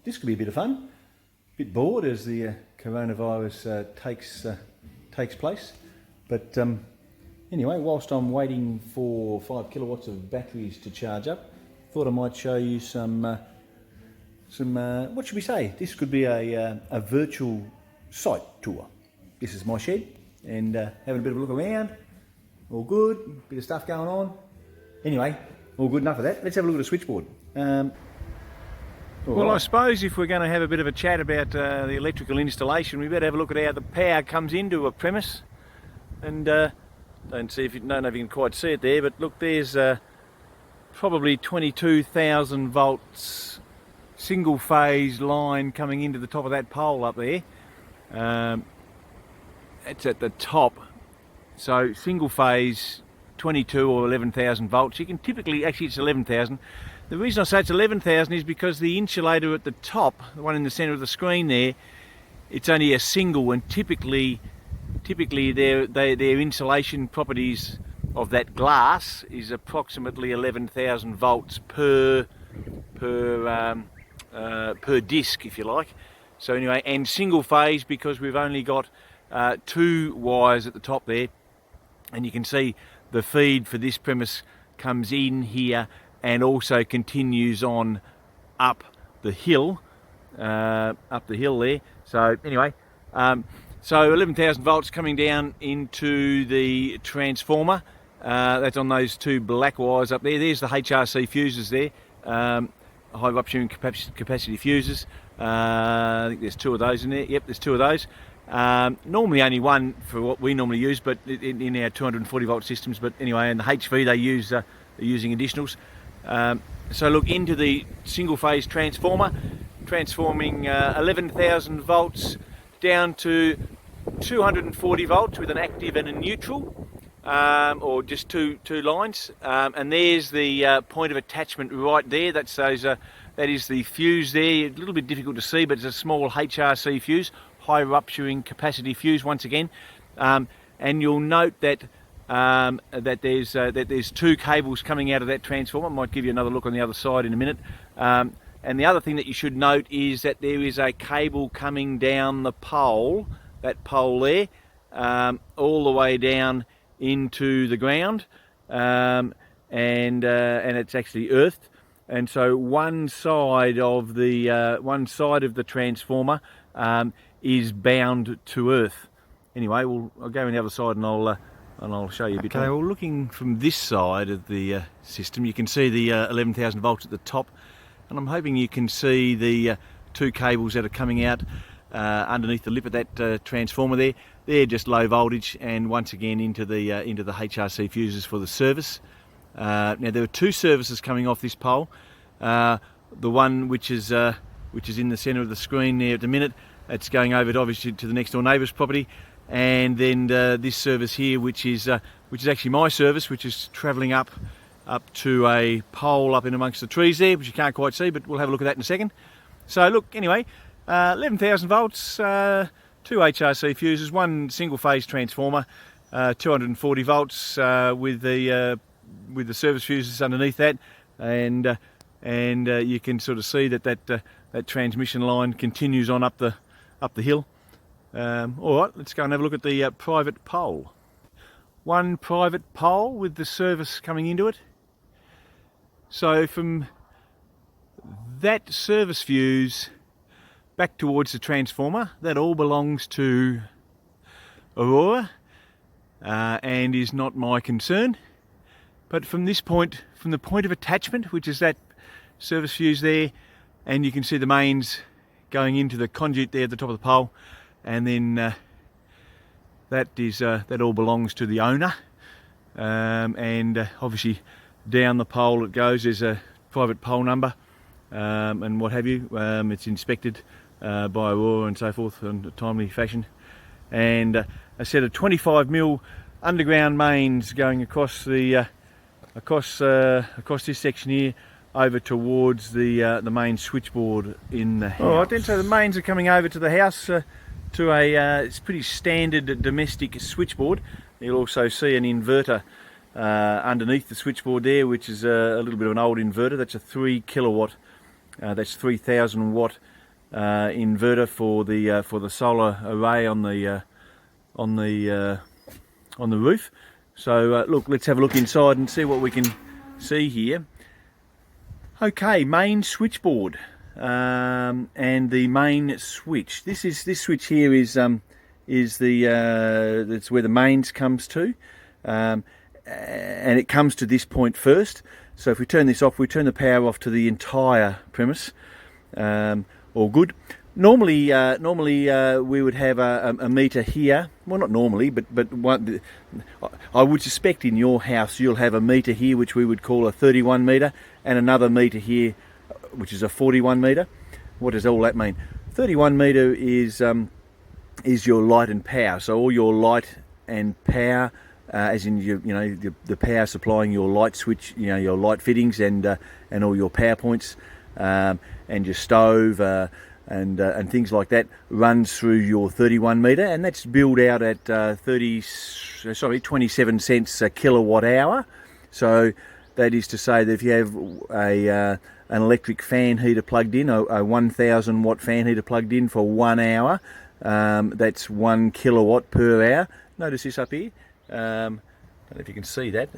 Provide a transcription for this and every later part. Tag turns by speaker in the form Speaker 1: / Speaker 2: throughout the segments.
Speaker 1: this could be a bit of fun. A bit bored as the coronavirus takes place. But anyway, whilst I'm waiting for 5 kilowatts of batteries to charge up, thought I might show you some what should we say? This could be a virtual site tour. This is my shed, and having a bit of a look around. All good, bit of stuff going on. Anyway, all good enough of that. Let's have a look at the switchboard. Well, I suppose if we're going to have a bit of a chat about the electrical installation, we better have a look at how the power comes into a premise. And don't know if you can quite see it there, but look, there's probably 22,000 volts single phase line coming into the top of that pole up there. It's at the top. So single phase, 22 or 11,000 volts. You can typically, actually it's 11,000. The reason I say it's 11,000 is because the insulator at the top, the one in the centre of the screen there, it's only a single, and typically their insulation properties of that glass is approximately 11,000 volts per disc, if you like. So anyway, and single phase because we've only got 2 wires at the top there. And you can see the feed for this premise comes in here and also continues on up the hill there. So anyway, so 11,000 volts coming down into the transformer. That's on those 2 black wires up there. There's the HRC fuses there, high rupturing capacity fuses. I think there's 2 of those in there. Yep, there's 2 of those. Normally only one for what we normally use, but in our 240 volt systems. But anyway, in the HV they use they're using additionals. So look into the single phase transformer, transforming 11,000 volts down to 240 volts with an active and a neutral, or just two lines. And there's the point of attachment right there. That is the fuse there. A little bit difficult to see, but it's a small HRC fuse. High rupturing capacity fuse once again, and you'll note that there's 2 cables coming out of that transformer. I might give you another look on the other side in a minute. And the other thing that you should note is that there is a cable coming down the pole, that pole there, all the way down into the ground, and it's actually earthed. And so one side of the transformer is bound to earth. Anyway, I'll go on the other side and I'll show you a bit. Okay, well, looking from this side of the system, you can see the 11,000 volts at the top, and I'm hoping you can see the 2 cables that are coming out underneath the lip of that transformer there. They're just low voltage, and once again into the HRC fuses for the service. Now there are 2 services coming off this pole. The one which is in the centre of the screen there at the minute, it's going over obviously to the next door neighbour's property, and then this service here, which is actually my service, which is travelling up to a pole up in amongst the trees there, which you can't quite see, but we'll have a look at that in a second. So look, anyway, 11,000 volts, 2 HRC fuses, 1 single phase transformer, 240 volts with the service fuses underneath that, and you can sort of see that transmission line continues on up the hill. All right, let's go and have a look at the private pole. 1 private pole with the service coming into it. So from that service fuse back towards the transformer, that all belongs to Aurora and is not my concern. But from this point, from the point of attachment, which is that service fuse there, and you can see the mains going into the conduit there at the top of the pole, and then that all belongs to the owner, and obviously down the pole it goes. There's a private pole number and what have you. It's inspected by Aurora and so forth in a timely fashion, and a set of 25mm underground mains going across the across this section here over towards the main switchboard in the house. All right then, so the mains are coming over to the house to a it's pretty standard domestic switchboard. You'll also see an inverter underneath the switchboard there, which is a little bit of an old inverter. That's a 3 kilowatt, that's 3,000 watt inverter for the solar array on the roof. So look, let's have a look inside and see what we can see here. Okay, main switchboard, and the main switch. This switch here is that's where the mains comes to, and it comes to this point first. So if we turn this off, we turn the power off to the entire premise. All good. Normally, we would have a meter here. Well, not normally, but I would suspect in your house you'll have a meter here, which we would call a 31 meter, and another meter here, which is a 41 meter. What does all that mean? 31 meter is your light and power. So all your light and power, as in the power supplying your light switch, your light fittings and all your power points, and your stove. And things like that runs through your 31 meter, and that's billed out at 27 cents a kilowatt hour. So that is to say that if you have an electric fan heater plugged in, a 1000 watt fan heater plugged in for 1 hour, that's 1 kilowatt per hour. Notice this up here. I don't know if you can see that,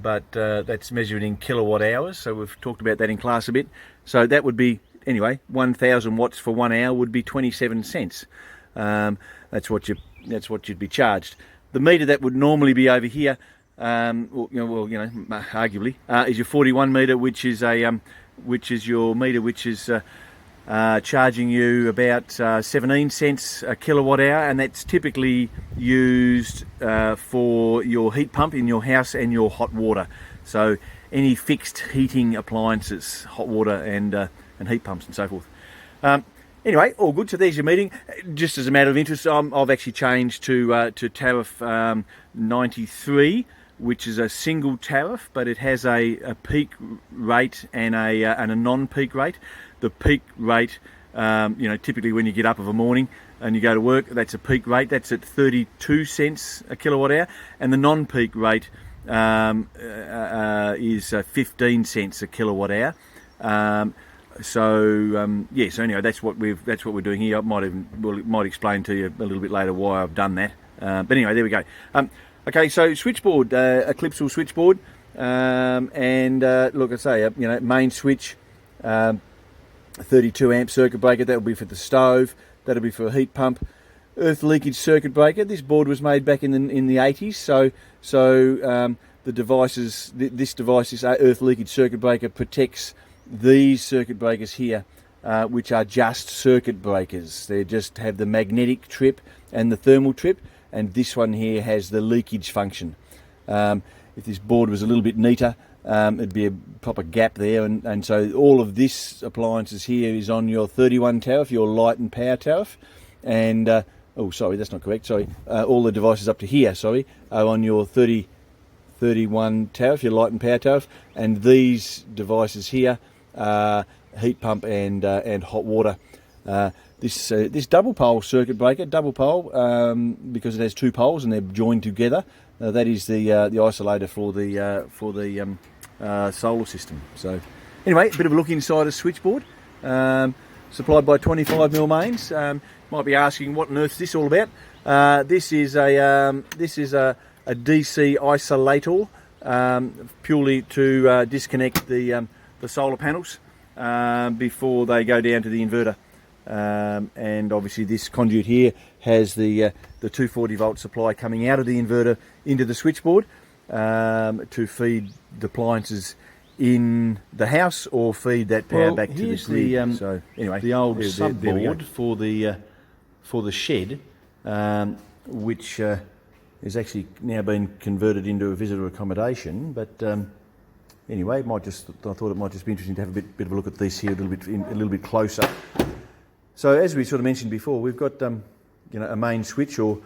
Speaker 1: but that's measured in kilowatt hours. So we've talked about that in class a bit. So that would be, anyway, 1000 watts for 1 hour would be 27 cents. That's what you'd be charged. The meter that would normally be over here, arguably, is your 41 meter, which is your meter which is charging you about 17 cents a kilowatt hour, and that's typically used for your heat pump in your house and your hot water. So any fixed heating appliances, hot water and heat pumps and so forth. Anyway, all good. So there's your meeting. Just as a matter of interest, I've actually changed to tariff 93, which is a single tariff, but it has a peak rate and a non-peak rate. The peak rate, typically when you get up of a morning and you go to work, that's a peak rate. That's at 32 cents a kilowatt hour, and the non-peak rate is 15 cents a kilowatt hour. So anyway, that's what we're doing here. I might explain to you a little bit later why I've done that. But anyway, there we go. Okay, so switchboard, a Clipsal switchboard, and look, I say, main switch, 32 amp circuit breaker. That will be for the stove. That'll be for a heat pump. Earth leakage circuit breaker. This board was made back in the 80s. So the devices, this earth leakage circuit breaker protects these circuit breakers here, which are just circuit breakers. They just have the magnetic trip and the thermal trip, and this one here has the leakage function. If this board was a little bit neater, it'd be a proper gap there, and so all of this appliances here is on your 31 tariff, your light and power tariff, and oh, sorry, that's not correct. Sorry, all the devices up to here, sorry, are on your 31 tariff, your light and power tariff, and these devices here, heat pump and hot water. This double pole circuit breaker, because it has two poles and they're joined together. That is the isolator for the solar system. So anyway, a bit of a look inside a switchboard, supplied by 25mm mains. Might be asking, what on earth is this all about? This is a DC isolator, purely to disconnect the solar panels before they go down to the inverter. And obviously this conduit here has the 240 volt supply coming out of the inverter into the switchboard to feed the appliances in the house or feed that power back to the grid. So anyway, the old subboard for the shed, which is actually now been converted into a visitor accommodation. But anyway, I thought it might just be interesting to have a bit of a look at this here a little bit closer. So as we sort of mentioned before, we've got a main switch, or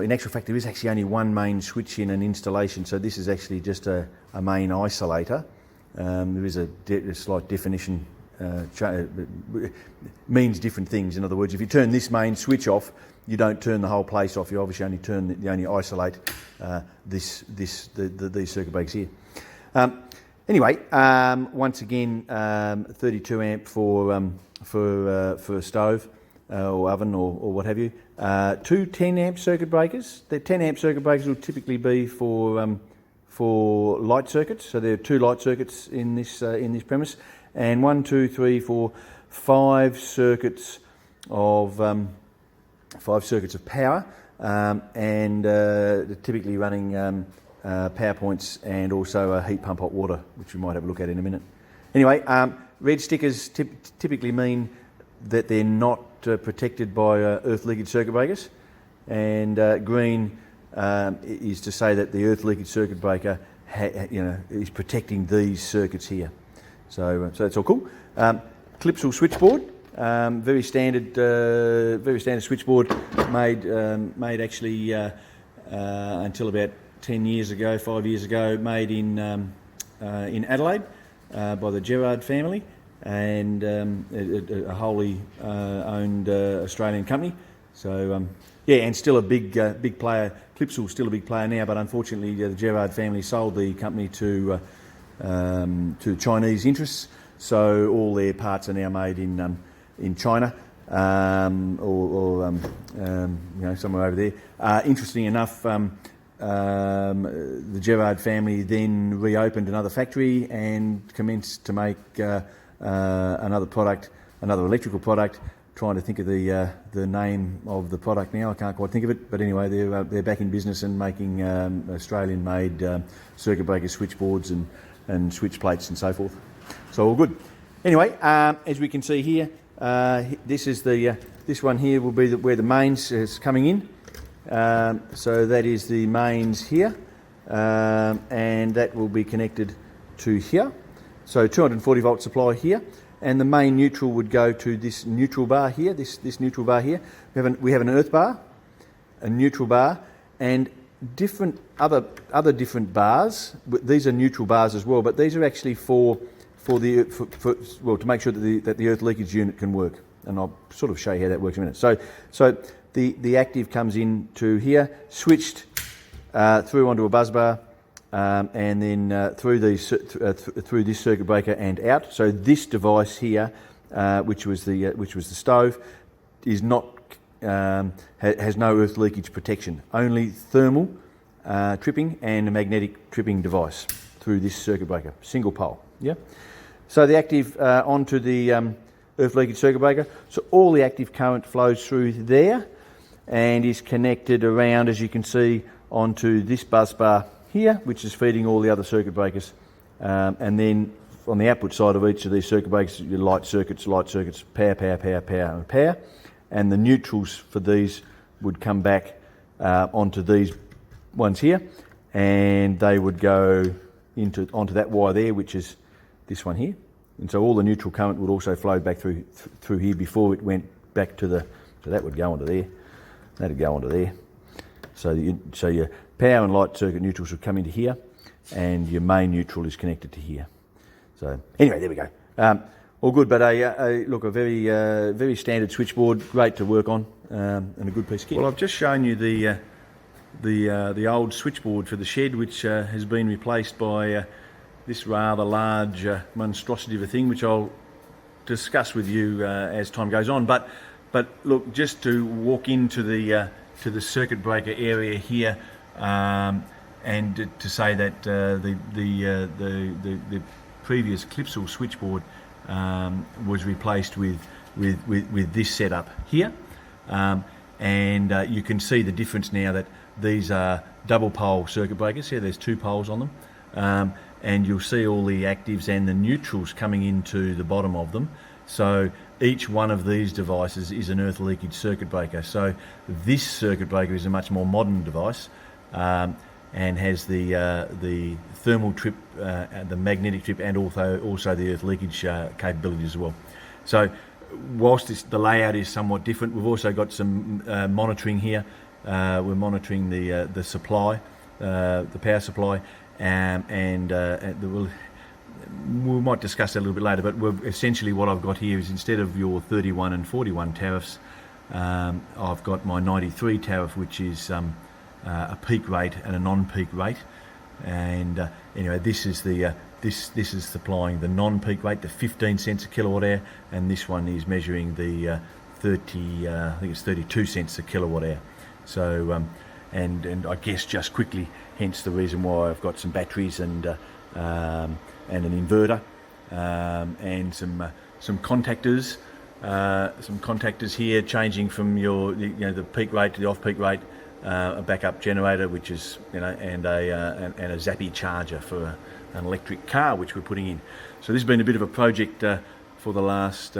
Speaker 1: in actual fact there is actually only one main switch in an installation. So this is actually just a main isolator. There is a slight definition. Means different things. In other words, if you turn this main switch off, you don't turn the whole place off. You obviously only isolate these circuit breakers here. Anyway, once again, 32 amp for a stove or oven or what have you. Two 10 amp circuit breakers. The 10 amp circuit breakers will typically be for light circuits. So there are two light circuits in this premise, and 1, 2, 3, 4, 5 circuits of power, and typically running power points and also a heat pump hot water, which we might have a look at in a minute. Anyway, red stickers typically mean that they're not protected by earth leakage circuit breakers, and green is to say that the earth leakage circuit breaker is protecting these circuits here. So that's all cool. Clipsal switchboard, very standard switchboard, made actually until about 10 years ago, 5 years ago, made in Adelaide by the Gerard family, and a wholly owned Australian company. So and still a big player. Clipsal's still a big player now, but unfortunately the Gerard family sold the company to Chinese interests. So all their parts are now made in China, or somewhere over there. Interesting enough, the Gerard family then reopened another factory and commenced to make another product, another electrical product. Trying to think of the name of the product now. I can't quite think of it, but anyway, they're back in business and making Australian-made circuit breaker switchboards and switch plates and so forth. So all good. Anyway, as we can see here, this one here will be where the mains is coming in. So that is the mains here, and that will be connected to here. So 240 volt supply here, and the main neutral would go to this neutral bar here. This neutral bar here. We have an earth bar, a neutral bar, and different other different bars. These are neutral bars as well, but these are actually to make sure that the earth leakage unit can work. And I'll sort of show you how that works in a minute. So the active comes into here, switched through onto a bus bar, and then through this circuit breaker and out. So this device here, which was the stove, is not has no earth leakage protection. Only thermal tripping and a magnetic tripping device through this circuit breaker, single pole. Yeah. So the active onto the earth leakage circuit breaker. So all the active current flows through there and is connected around, as you can see, onto this bus bar here, which is feeding all the other circuit breakers. And then on the output side of each of these circuit breakers, your light circuits, power, and power. And the neutrals for these would come back onto these ones here, and they would go onto that wire there, which is this one here. And so all the neutral current would also flow back through here before it went back to so that would go onto there. That'd go onto there. So your power and light circuit neutrals would come into here, and your main neutral is connected to here. So anyway, there we go. All good, but a very standard switchboard, great to work on, and a good piece of kit. Well, I've just shown you the old switchboard for the shed, which has been replaced by this rather large monstrosity of a thing, which I'll discuss with you as time goes on. But look, just to walk into the circuit breaker area here, and to say that the previous Clipsal switchboard was replaced with this setup here, and you can see the difference now that these are double pole circuit breakers. Here, there's two poles on them, and you'll see all the actives and the neutrals coming into the bottom of them. So each one of these devices is an earth leakage circuit breaker. So this circuit breaker is a much more modern device, and has the thermal trip, the magnetic trip, and also the earth leakage capability as well. So whilst the layout is somewhat different, we've also got some monitoring here. We're monitoring the supply, the power supply, we might discuss that a little bit later, but essentially what I've got here is, instead of your 31 and 41 tariffs, I've got my 93 tariff, which is a peak rate and a non-peak rate. And anyway, this is the this is supplying the non-peak rate, the 15 cents a kilowatt hour, and this one is measuring the 30, I think it's 32 cents a kilowatt hour. So and I guess just quickly, hence the reason why I've got some batteries and an inverter and some contactors. Some contactors here, changing from the peak rate to the off-peak rate, a backup generator, which is and a Zappi charger for an electric car, which we're putting in. So this has been a bit of a project for the last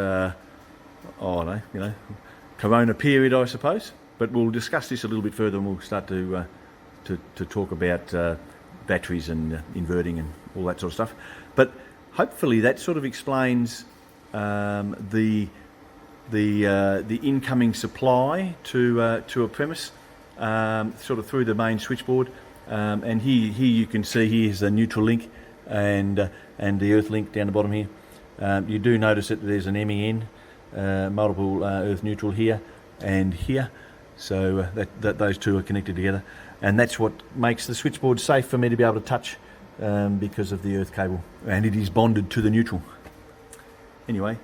Speaker 1: Corona period, I suppose. But we'll discuss this a little bit further, and we'll start to talk about batteries and inverting and all that sort of stuff. But hopefully that sort of explains the incoming supply to a premise, sort of through the main switchboard, and here you can see here's the neutral link and the earth link down the bottom here. You do notice that there's an MEN, multiple earth neutral here and here, so that those two are connected together, and that's what makes the switchboard safe for me to be able to touch, because of the earth cable, and it is bonded to the neutral. Anyway.